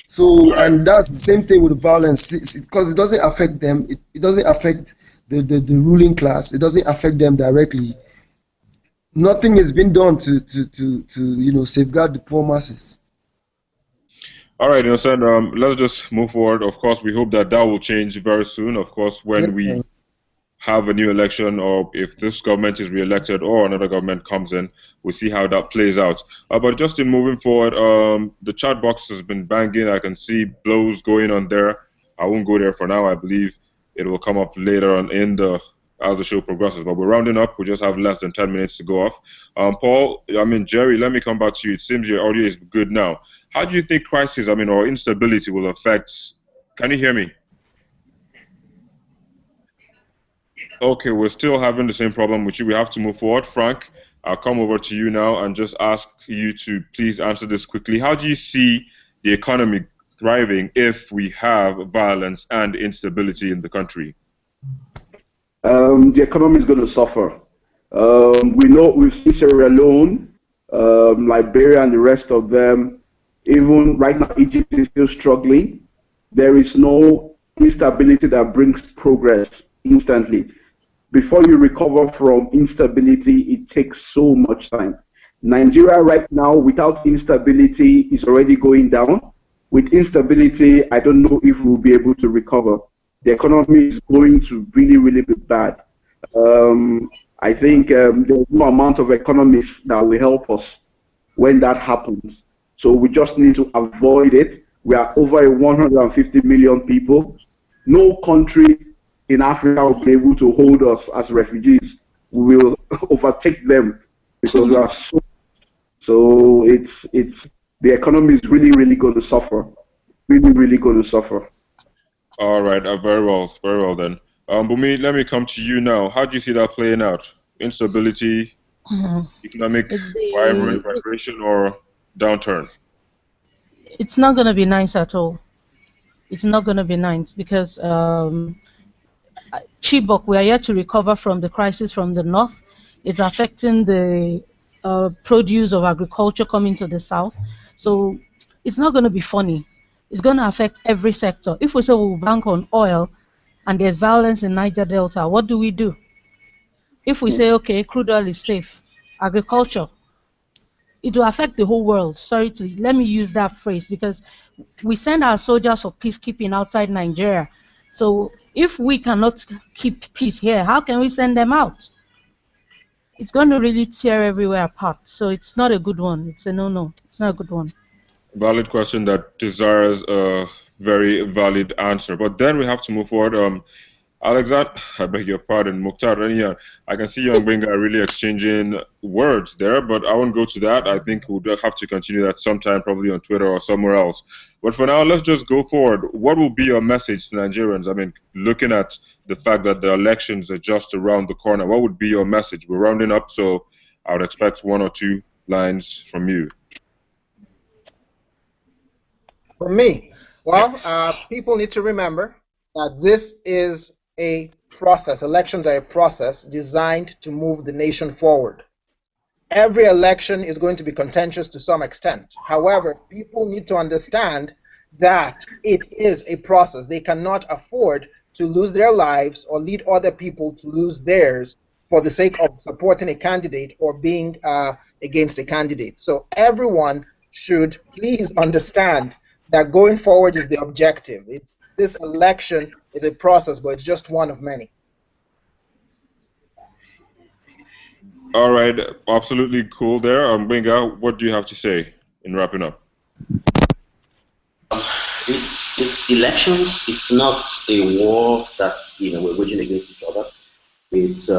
So, and that's the same thing with the violence, because it doesn't affect them. It doesn't affect the ruling class. It doesn't affect them directly. Nothing has been done to safeguard the poor masses. All right, Innocent, let's just move forward. Of course, we hope that will change very soon. Of course, when we have a new election, or if this government is re-elected or another government comes in, we'll see how that plays out. But just in moving forward, the chat box has been banging. I can see blows going on there. I won't go there for now. I believe it will come up later on as the show progresses. But we're rounding up. We just have less than 10 minutes to go off. Paul, Jerry, let me come back to you. It seems your audio is good now. How do you think crisis, or instability will affect? Can you hear me? Okay, we're still having the same problem with you. We have to move forward. Frank, I'll come over to you now and just ask you to please answer this quickly. How do you see the economy thriving if we have violence and instability in the country? The economy is going to suffer. We've seen Sierra Leone, Liberia, and the rest of them. Even right now, Egypt is still struggling. There is no instability that brings progress instantly. Before you recover from instability, it takes so much time. Nigeria right now, without instability, is already going down. With instability, I don't know if we'll be able to recover. The economy is going to really, really be bad. I think there's no amount of economists that will help us when that happens. So we just need to avoid it. We are over 150 million people. No country in Africa will be able to hold us as refugees. We will overtake them because we are so it's the economy is really, really going to suffer. Really, really going to suffer. All right, very well then. Bumi, let me come to you now. How do you see that playing out? Instability, economic vibration, or downturn? It's not going to be nice at all. It's not going to be nice because Chibok, we are yet to recover from the crisis from the north. It's affecting the produce of agriculture coming to the south. So it's not going to be funny. It's going to affect every sector. If we say we'll bank on oil and there's violence in Niger Delta, what do we do? If we say, okay, crude oil is safe, agriculture, it will affect the whole world. Let me use that phrase because we send our soldiers for peacekeeping outside Nigeria. So if we cannot keep peace here, how can we send them out? It's going to really tear everywhere apart. So it's not a good one. It's a no-no. It's not a good one. Valid question that desires a very valid answer. But then we have to move forward. Alexander, I beg your pardon, Mukhtar, I can see you and Benga are really exchanging words there, but I won't go to that. I think we'll have to continue that sometime, probably on Twitter or somewhere else. But for now, let's just go forward. What will be your message to Nigerians? Looking at the fact that the elections are just around the corner, what would be your message? We're rounding up, so I would expect 1 or 2 lines from you. For me, well, people need to remember that this is a process. Elections are a process designed to move the nation forward. Every election is going to be contentious to some extent. However, people need to understand that it is a process. They cannot afford to lose their lives or lead other people to lose theirs for the sake of supporting a candidate or being against a candidate. So everyone should please understand that going forward is the objective. This election is a process, but it's just one of many. All right, absolutely cool there. Benga, what do you have to say in wrapping up? It's elections. It's not a war that we're waging against each other. It's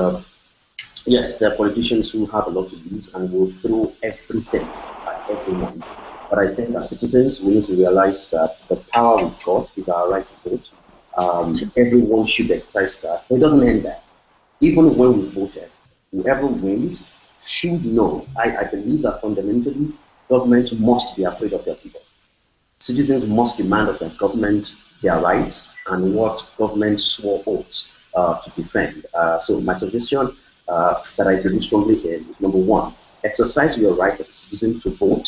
yes, there are politicians who have a lot to lose and will throw everything at everyone. But I think as citizens, we need to realize that the power we've got is our right to vote. everyone should exercise that. But it doesn't end there. Even when we voted, whoever wins should know. I believe that fundamentally, government must be afraid of their people. Citizens must demand of their government their rights and what government swore oaths to defend. So my suggestion that I believe strongly in is number one, exercise your right as a citizen to vote,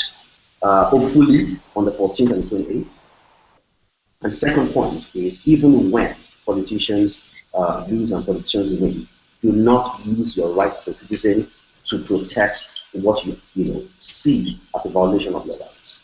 hopefully on the 14th and 28th. And second point is even when politicians lose and politicians win, do not lose your right as a citizen to protest what you see as a violation of your rights.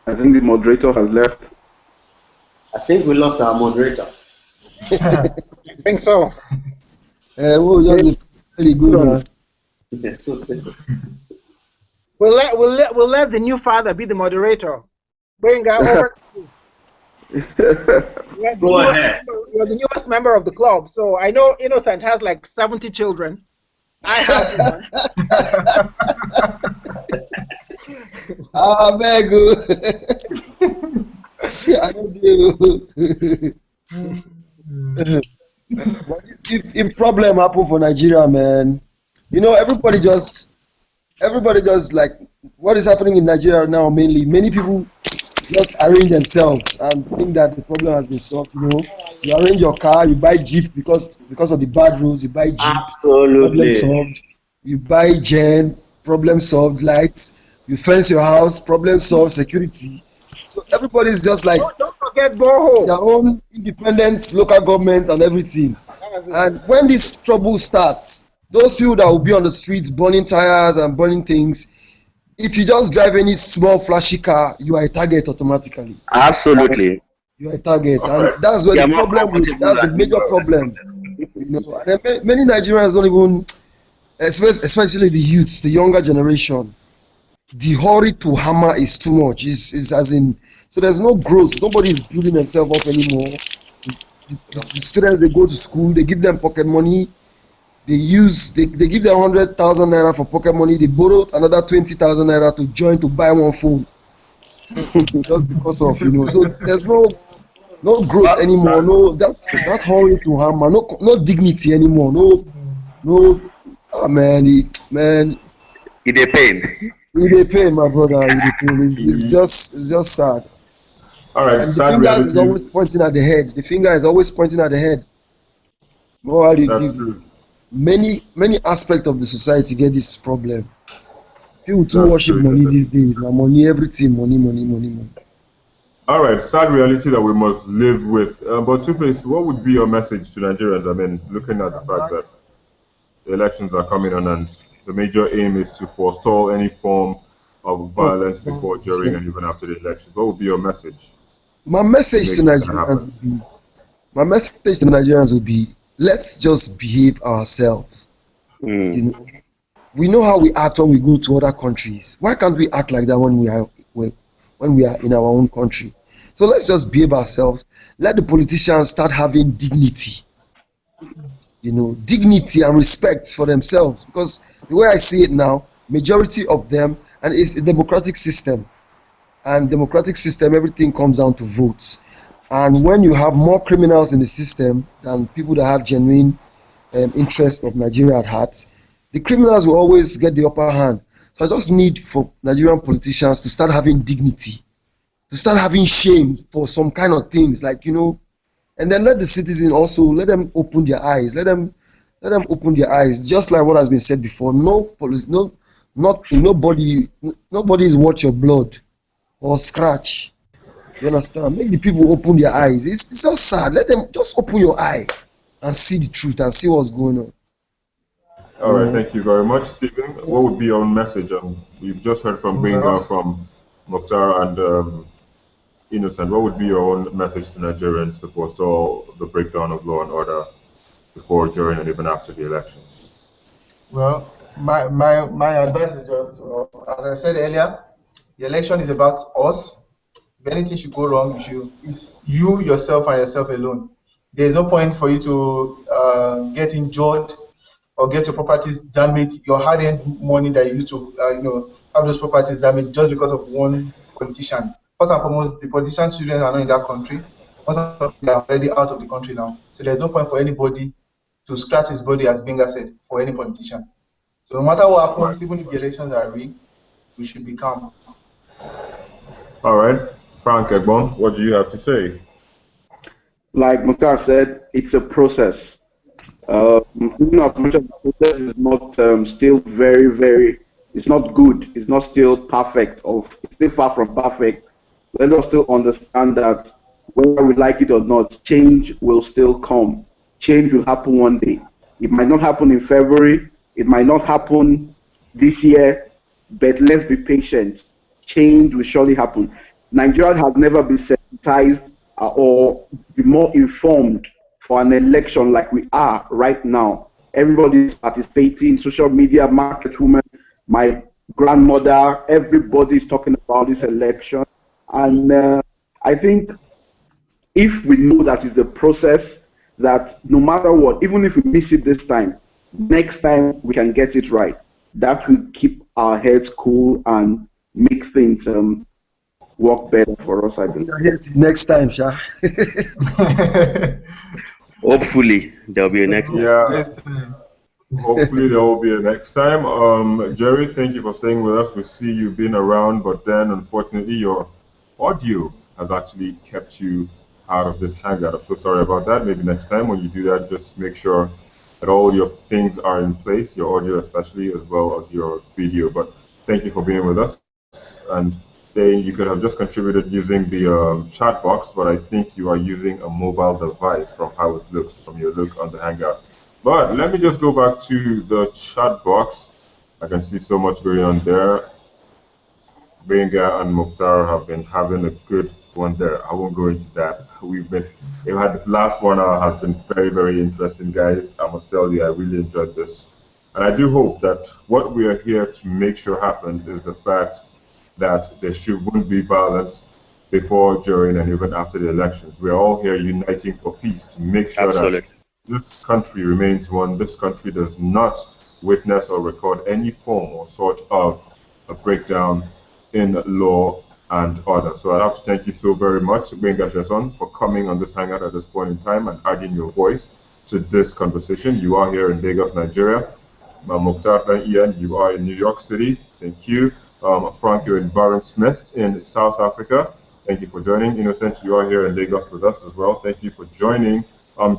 I think the moderator has left. I think we lost our moderator. I think so. We'll just really good. We'll let the new father be the moderator. Bring over. Go ahead. You're the newest member of the club, so I know Innocent has like 70 children. I have one. Beg you. I don't do. But if problem happen for Nigeria, man, everybody just like what is happening in Nigeria now. Mainly, many people just arrange themselves and think that the problem has been solved. You arrange your car, you buy Jeep because of the bad roads. You buy Jeep, absolutely problem solved. You buy Gen, problem solved. Lights, you fence your house, problem solved. Security. So everybody's just like don't forget borehole. Their own independent local government and everything. And when this trouble starts, those people that will be on the streets burning tires and burning things, if you just drive any small flashy car, you are a target automatically. Absolutely. You are a target, and that's where the problem. That's the major problem. And many Nigerians don't even, especially the youths, the younger generation. The hurry to hammer is too much. Is as in, so there's no growth. Nobody is building themselves up anymore. The students, they go to school, they give them pocket money. They give them 100,000 naira for pocket money. They borrow another 20,000 naira to join to buy one phone. Just because of so there's no growth anymore. No that hurry to hammer. No dignity anymore. No. Oh, man. It a pain. It a pain, my brother. It a pain. It's just sad. All right. And the finger is always pointing at the head. The finger is always pointing at the head. That's true. Many aspects of the society get this problem. People too worship money these days. Now money, everything, money. All right, sad reality that we must live with. But Two-Face, what would be your message to Nigerians? I mean, looking at the fact that the elections are coming on and the major aim is to forestall any form of violence before, during, and even after the elections. What would be your message? My message to Nigerians would be, let's just behave ourselves. We know how we act when we go to other countries. Why can't we act like that when we are in our own country? So let's just behave ourselves. Let the politicians start having dignity. Dignity and respect for themselves. Because the way I see it now, majority of them, and it's a democratic system. And democratic system, everything comes down to votes. And when you have more criminals in the system than people that have genuine interest of Nigeria at heart, the criminals will always get the upper hand. So I just need for Nigerian politicians to start having dignity, to start having shame for some kind of things, like, and then let the citizen also, let them open their eyes, let them open their eyes, just like what has been said before. Nobody is watch your blood or scratch. You understand? Make the people open their eyes. It's so sad. Let them just open your eye and see the truth and see what's going on. All right, thank you very much, Stephen. What would be your message? We've just heard from Benga, from Mokhtar, and Innocent. What would be your own message to Nigerians to forestall the breakdown of law and order before, during, and even after the elections? Well, my advice is just, as I said earlier, the election is about us. if anything should go wrong, it's you yourself and yourself alone. There's no point for you to get injured or get your properties damaged, your hard-earned money that you used to have those properties damaged just because of one politician. First and foremost, the politicians' children are not in that country. Most of them are already out of the country now. So there's no point for anybody to scratch his body, as Benga said, for any politician. So no matter what happens, even if the elections are rigged, we should be calm. All right, Frank Egbon, what do you have to say? Like Mukhtar said, it's a process. Even as much as the process is not still it's not good, it's not still perfect, or it's still far from perfect, let us still understand that whether we like it or not, change will still come. Change will happen one day. It might not happen in February, it might not happen this year, but let's be patient. Change will surely happen. Nigeria has never been sensitized or be more informed for an election like we are right now. Everybody is participating, social media, market women, my grandmother, everybody is talking about this election. And I think if we know that it's a process, that no matter what, even if we miss it this time, next time we can get it right. That will keep our heads cool and make things work better for us, I believe. Next time, Sha. Hopefully, there'll be a next time. Yeah. Hopefully there will be a next time. Jerry, thank you for staying with us. We see you been around, but then unfortunately your audio has actually kept you out of this hangout. I'm so sorry about that. Maybe next time when you do that, just make sure that all your things are in place, your audio especially, as well as your video. But thank you for being with us. And saying you could have just contributed using the chat box, but I think you are using a mobile device from how it looks, from your look on the hangout. But let me just go back to the chat box. I can see so much going on there. Benga and Mukhtar have been having a good one there. I won't go into that. The last 1 hour has been very, very interesting, guys. I must tell you, I really enjoyed this. And I do hope that what we are here to make sure happens is the fact that there wouldn't be violence before, during, and even after the elections. We are all here uniting for peace to make sure that this country remains one. This country does not witness or record any form or sort of a breakdown in law and order. So I'd have to thank you so very much, Benga Sheson, for coming on this hangout at this point in time and adding your voice to this conversation. You are here in Lagos, Nigeria. Mukhtar Ian, you are in New York City. Thank you. Frank, you're in Baron Smith in South Africa. Thank you for joining. Innocent, you are here in Lagos with us as well. Thank you for joining.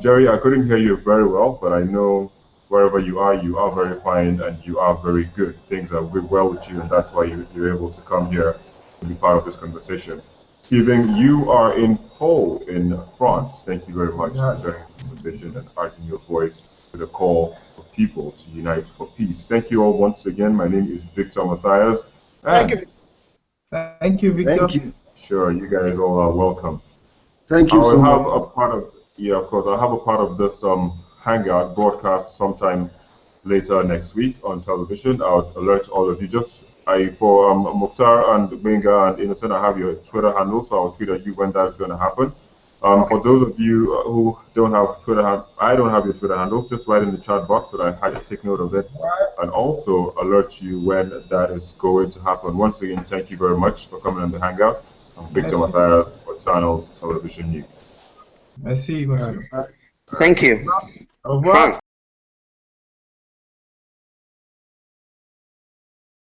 Jerry, I couldn't hear you very well, but I know wherever you are very fine and you are very good. Things are good well with you, and that's why you're able to come here to be part of this conversation. Stephen, you are in Pau in France. Thank you very much for joining this conversation and adding your voice to the call for people to unite for peace. Thank you all once again. My name is Victor Matthias. Thank you. Thank you, Victor. Thank you. Sure, you guys all are welcome. Thank you so much. Of course, I'll have a part of this hangout broadcast sometime later next week on television. I'll alert all of you. For Mukhtar and Benga and Innocent, I have your Twitter handle, so I'll tweet at you when that's going to happen. For those of you who don't have Twitter, I don't have your Twitter handles. Just write in the chat box so that I had to take note of it, and also alert you when that is going to happen. Once again, thank you very much for coming on the hangout. I'm Victor Matthias for Channels Television News. Merci. Thank you. Au revoir.